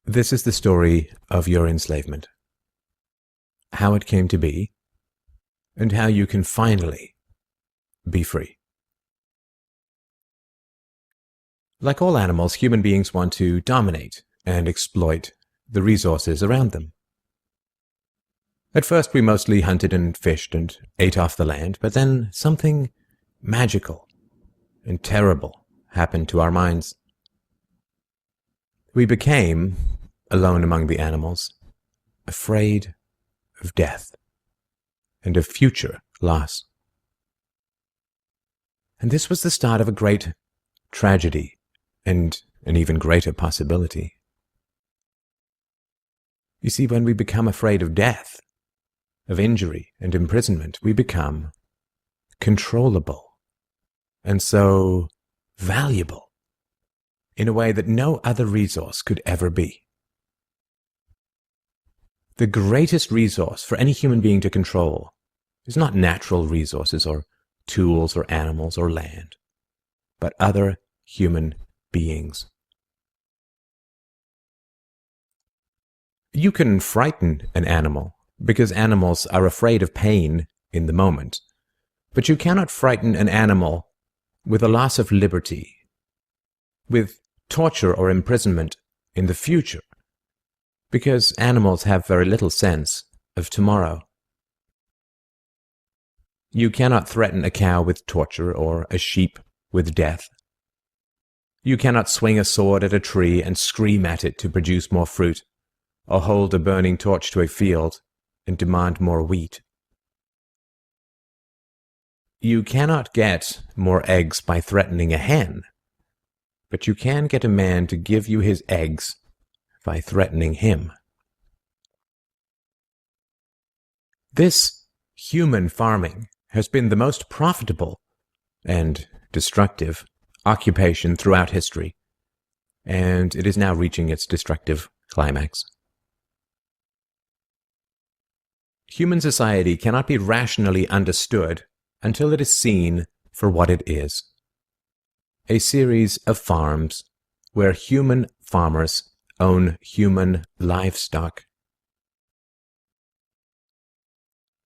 This is the story of your enslavement, how it came to be, and how you can finally be free. Like all animals, human beings want to dominate and exploit the resources around them. At first, we mostly hunted and fished and ate off the land, but then something magical and terrible happened to our minds. We became, alone among the animals, afraid of death and of future loss. And this was the start of a great tragedy and an even greater possibility. You see, when we become afraid of death, of injury and imprisonment, we become controllable and so valuable in a way that no other resource could ever be. The greatest resource for any human being to control is not natural resources or tools or animals or land, but other human beings. You can frighten an animal because animals are afraid of pain in the moment, but you cannot frighten an animal with a loss of liberty, with torture or imprisonment in the future, because animals have very little sense of tomorrow. You cannot threaten a cow with torture or a sheep with death. You cannot swing a sword at a tree and scream at it to produce more fruit, or hold a burning torch to a field and demand more wheat. You cannot get more eggs by threatening a hen, but you can get a man to give you his eggs by threatening him. This human farming has been the most profitable and destructive occupation throughout history, and it is now reaching its destructive climax. Human society cannot be rationally understood until it is seen for what it is: a series of farms where human farmers own human livestock.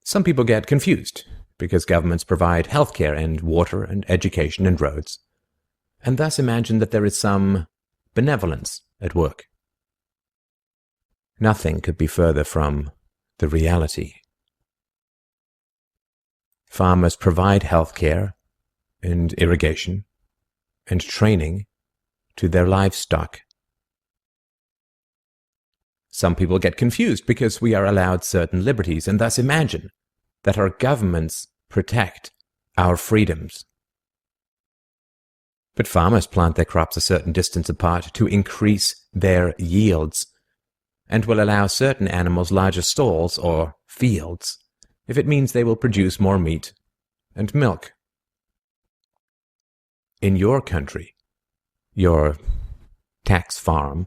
Some people get confused because governments provide healthcare and water and education and roads, and thus imagine that there is some benevolence at work. Nothing could be further from the reality. Farmers provide healthcare and irrigation and training to their livestock. Some people get confused because we are allowed certain liberties and thus imagine that our governments protect our freedoms. But farmers plant their crops a certain distance apart to increase their yields, and will allow certain animals larger stalls or fields if it means they will produce more meat and milk. In your country, your tax farm,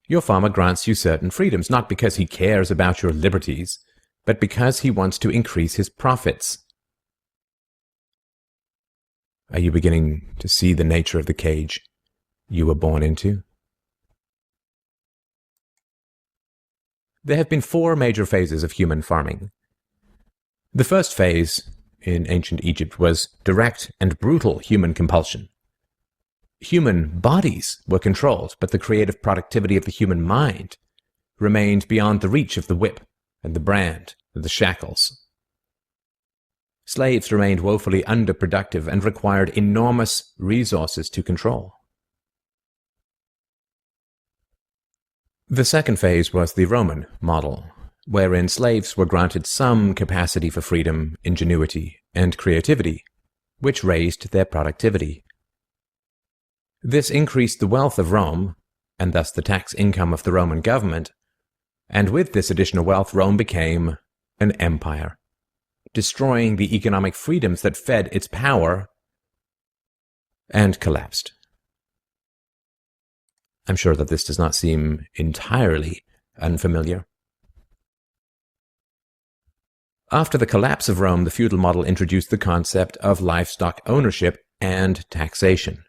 your farmer grants you certain freedoms, not because he cares about your liberties, but because he wants to increase his profits. Are you beginning to see the nature of the cage you were born into? There have been 4 major phases of human farming. The first phase in ancient Egypt was direct and brutal human compulsion. Human bodies were controlled, but the creative productivity of the human mind remained beyond the reach of the whip and the brand and the shackles. Slaves remained woefully underproductive and required enormous resources to control. The second phase was the Roman model, wherein slaves were granted some capacity for freedom, ingenuity, and creativity, which raised their productivity. This increased the wealth of Rome, and thus the tax income of the Roman government, and with this additional wealth Rome became an empire, destroying the economic freedoms that fed its power, and collapsed. I'm sure that this does not seem entirely unfamiliar. After the collapse of Rome, the feudal model introduced the concept of livestock ownership and taxation.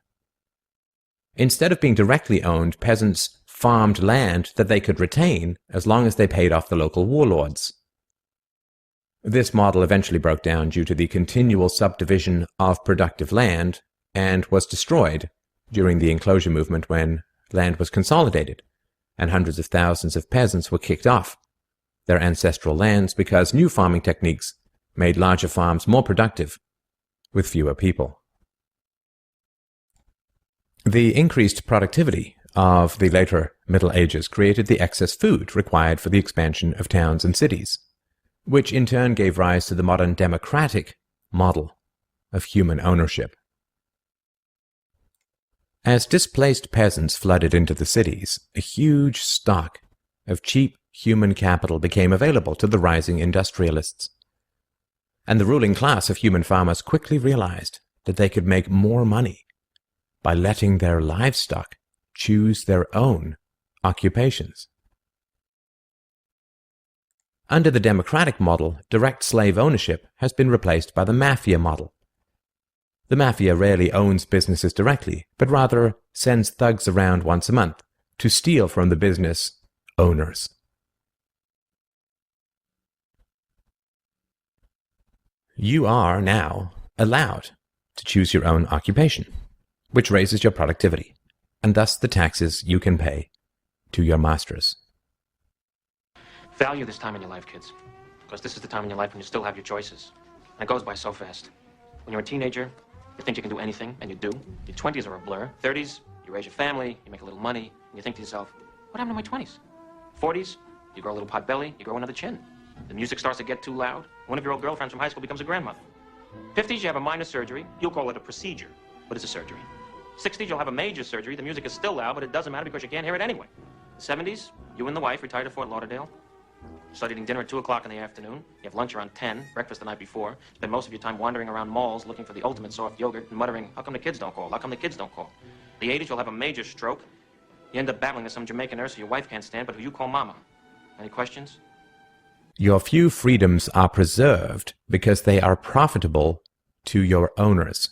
Instead of being directly owned, peasants farmed land that they could retain as long as they paid off the local warlords. This model eventually broke down due to the continual subdivision of productive land and was destroyed during the enclosure movement when land was consolidated and hundreds of thousands of peasants were kicked off their ancestral lands because new farming techniques made larger farms more productive with fewer people. The increased productivity of the later Middle Ages created the excess food required for the expansion of towns and cities, which in turn gave rise to the modern democratic model of human ownership. As displaced peasants flooded into the cities, a huge stock of cheap human capital became available to the rising industrialists. And the ruling class of human farmers quickly realized that they could make more money by letting their livestock choose their own occupations. Under the democratic model, direct slave ownership has been replaced by the mafia model. The mafia rarely owns businesses directly, but rather sends thugs around once a month to steal from the business owners. You are now allowed to choose your own occupation, which raises your productivity, and thus the taxes you can pay to your masters. Value this time in your life, kids, because this is the time in your life when you still have your choices. And it goes by so fast. When you're a teenager, you think you can do anything, and you do. Your 20s are a blur. 30s, you raise your family, you make a little money, and you think to yourself, what happened to my 20s? 40s, you grow a little pot belly, you grow another chin. The music starts to get too loud. One of your old girlfriends from high school becomes a grandmother. 50s, you have a minor surgery. You'll call it a procedure, but it's a surgery. 60s, you'll have a major surgery. The music is still loud, but it doesn't matter because you can't hear it anyway. 70s, you and the wife retire to Fort Lauderdale. Start eating dinner at 2 o'clock in the afternoon. You have lunch around 10, breakfast the night before. Spend most of your time wandering around malls looking for the ultimate soft yogurt and muttering, how come the kids don't call? How come the kids don't call? The 80s, you'll have a major stroke. You end up battling with some Jamaican nurse who your wife can't stand, but who you call mama. Any questions? Your few freedoms are preserved because they are profitable to your owners.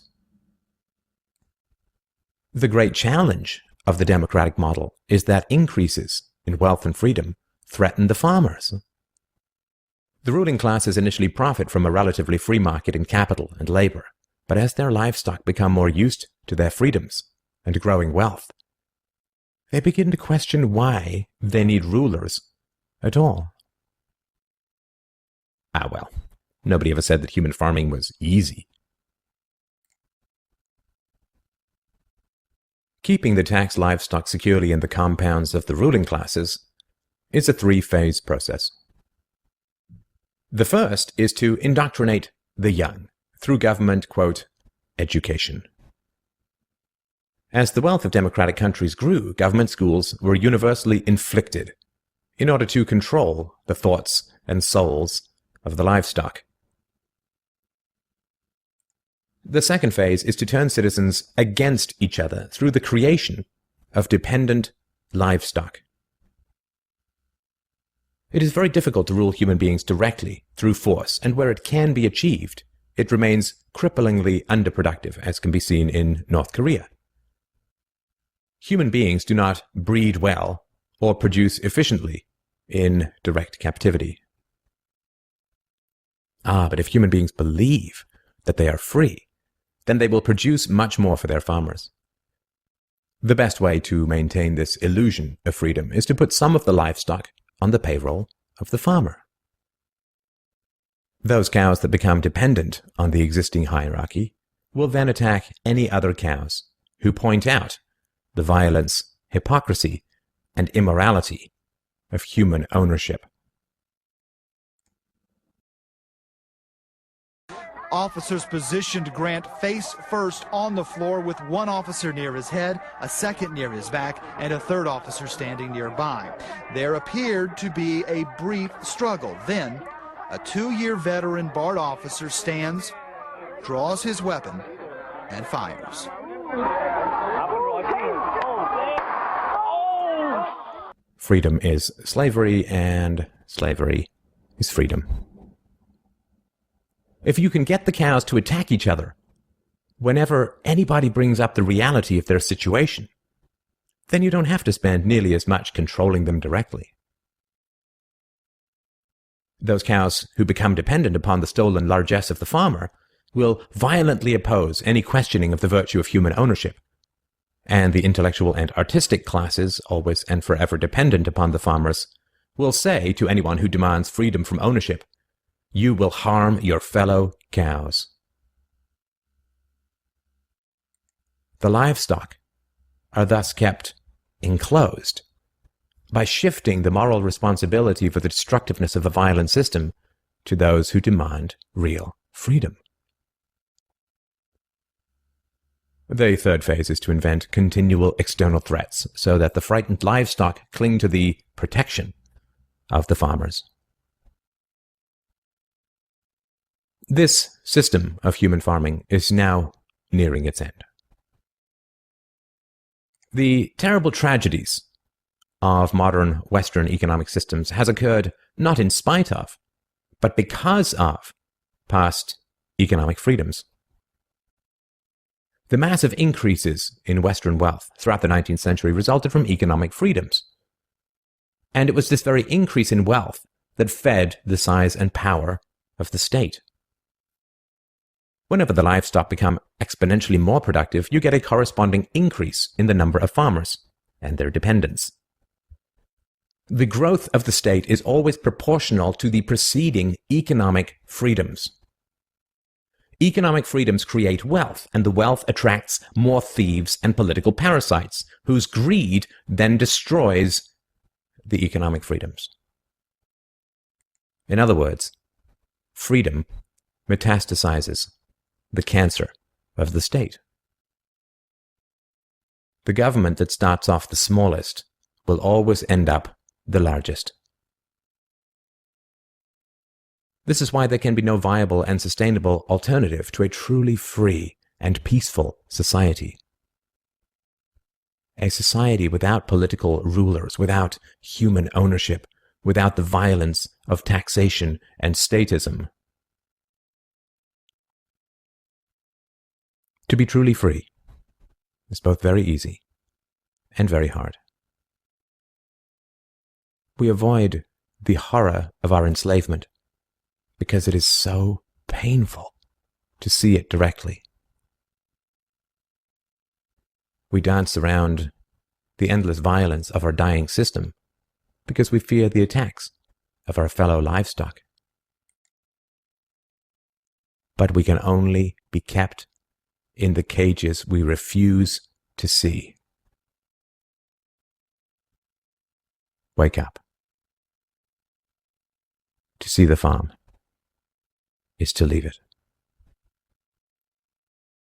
The great challenge of the democratic model is that increases in wealth and freedom threaten the farmers. The ruling classes initially profit from a relatively free market in capital and labor, but as their livestock become more used to their freedoms and growing wealth, they begin to question why they need rulers at all. Well, nobody ever said that human farming was easy. Keeping the taxed livestock securely in the compounds of the ruling classes is a three-phase process. The first is to indoctrinate the young through government, quote, education. As the wealth of democratic countries grew, government schools were universally inflicted in order to control the thoughts and souls of the livestock. The second phase is to turn citizens against each other through the creation of dependent livestock. It is very difficult to rule human beings directly through force, and where it can be achieved, it remains cripplingly underproductive, as can be seen in North Korea. Human beings do not breed well or produce efficiently in direct captivity. But if human beings believe that they are free, then they will produce much more for their farmers. The best way to maintain this illusion of freedom is to put some of the livestock on the payroll of the farmer. Those cows that become dependent on the existing hierarchy will then attack any other cows who point out the violence, hypocrisy, and immorality of human ownership. Officers positioned Grant face first on the floor with one officer near his head, a second near his back, and a third officer standing nearby. There appeared to be a brief struggle. Then, a 2-year veteran BART officer stands, draws his weapon, and fires. Freedom is slavery, and slavery is freedom. If you can get the cows to attack each other whenever anybody brings up the reality of their situation, then you don't have to spend nearly as much controlling them directly. Those cows who become dependent upon the stolen largesse of the farmer will violently oppose any questioning of the virtue of human ownership, and the intellectual and artistic classes, always and forever dependent upon the farmers, will say to anyone who demands freedom from ownership, "You will harm your fellow cows." The livestock are thus kept enclosed by shifting the moral responsibility for the destructiveness of a violent system to those who demand real freedom. The third phase is to invent continual external threats so that the frightened livestock cling to the protection of the farmers. This system of human farming is now nearing its end. The terrible tragedies of modern Western economic systems has occurred not in spite of, but because of past economic freedoms. The massive increases in Western wealth throughout the 19th century resulted from economic freedoms. And it was this very increase in wealth that fed the size and power of the state. Whenever the livestock become exponentially more productive, you get a corresponding increase in the number of farmers and their dependents. The growth of the state is always proportional to the preceding economic freedoms. Economic freedoms create wealth, and the wealth attracts more thieves and political parasites, whose greed then destroys the economic freedoms. In other words, freedom metastasizes the cancer of the state. The government that starts off the smallest will always end up the largest. This is why there can be no viable and sustainable alternative to a truly free and peaceful society. A society without political rulers, without human ownership, without the violence of taxation and statism. To be truly free is both very easy and very hard. We avoid the horror of our enslavement because it is so painful to see it directly. We dance around the endless violence of our dying system because we fear the attacks of our fellow livestock. But we can only be kept in the cages we refuse to see. Wake up. To see the farm is to leave it.